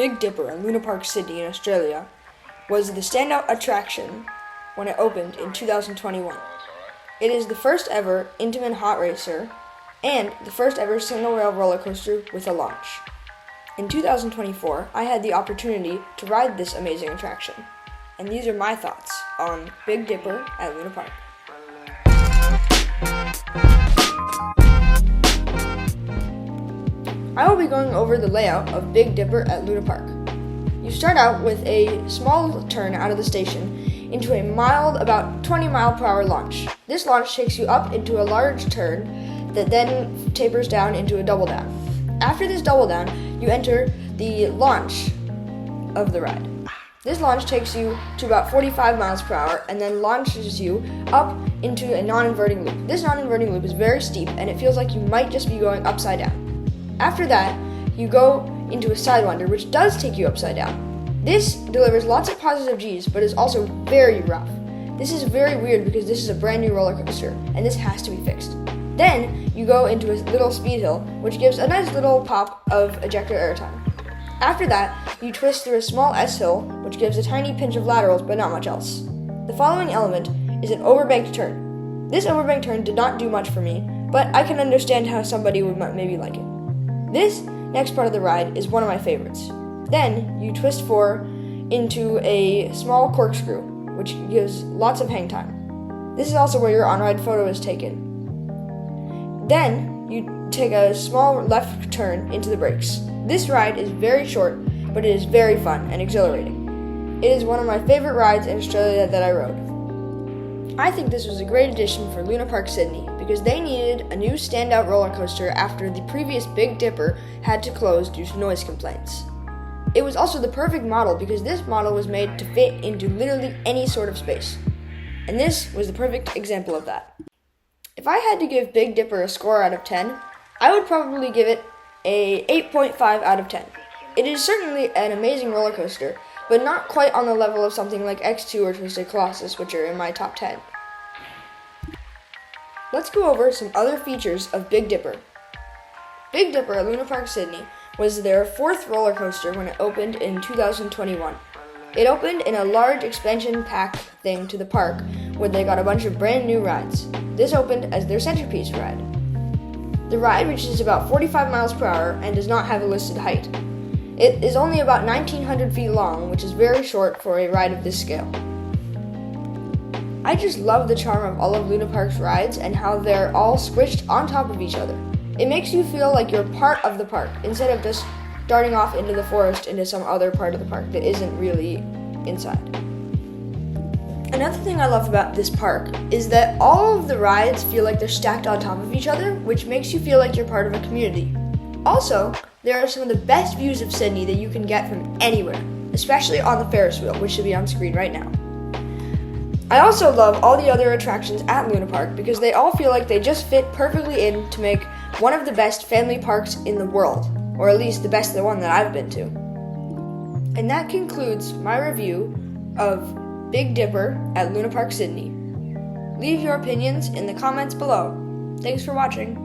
Big Dipper at Luna Park, Sydney in Australia was the standout attraction when it opened in 2021. It is the first ever Intamin hot racer and the first ever single rail roller coaster with a launch. In 2024, I had the opportunity to ride this amazing attraction, and these are my thoughts on Big Dipper at Luna Park. I will be going over the layout of Big Dipper at Luna Park. You start out with a small turn out of the station into a mild, about 20 mile per hour launch. This launch takes you up into a large turn that then tapers down into a double down. After this double down, you enter the launch of the ride. This launch takes you to about 45 miles per hour and then launches you up into a non-inverting loop. This non-inverting loop is very steep and it feels like you might just be going upside down. After that, you go into a Sidewinder, which does take you upside down. This delivers lots of positive G's, but is also very rough. This is very weird because this is a brand new roller coaster, and this has to be fixed. Then, you go into a little speed hill, which gives a nice little pop of ejector airtime. After that, you twist through a small S-hill, which gives a tiny pinch of laterals, but not much else. The following element is an overbanked turn. This overbanked turn did not do much for me, but I can understand how somebody would maybe like it. This next part of the ride is one of my favorites. Then, you twist into a small corkscrew, which gives lots of hang time. This is also where your on-ride photo is taken. Then, you take a small left turn into the brakes. This ride is very short, but it is very fun and exhilarating. It is one of my favorite rides in Australia that I rode. I think this was a great addition for Luna Park Sydney because they needed a new standout roller coaster after the previous Big Dipper had to close due to noise complaints. It was also the perfect model because this model was made to fit into literally any sort of space. And this was the perfect example of that. If I had to give Big Dipper a score out of 10, I would probably give it a 8.5 out of 10. It is certainly an amazing roller coaster, but not quite on the level of something like X2 or Twisted Colossus, which are in my top 10. Let's go over some other features of Big Dipper. Big Dipper at Luna Park Sydney was their fourth roller coaster when it opened in 2021. It opened in a large expansion pack thing to the park where they got a bunch of brand new rides. This opened as their centerpiece ride. The ride reaches about 45 miles per hour and does not have a listed height. It is only about 1,900 feet long, which is very short for a ride of this scale. I just love the charm of all of Luna Park's rides and how they're all squished on top of each other. It makes you feel like you're part of the park instead of just starting off into the forest into some other part of the park that isn't really inside. Another thing I love about this park is that all of the rides feel like they're stacked on top of each other, which makes you feel like you're part of a community. Also, there are some of the best views of Sydney that you can get from anywhere, especially on the Ferris wheel, which should be on screen right now. I also love all the other attractions at Luna Park because they all feel like they just fit perfectly in to make one of the best family parks in the world, or at least the best one that I've been to. And that concludes my review of Big Dipper at Luna Park Sydney. Leave your opinions in the comments below. Thanks for watching.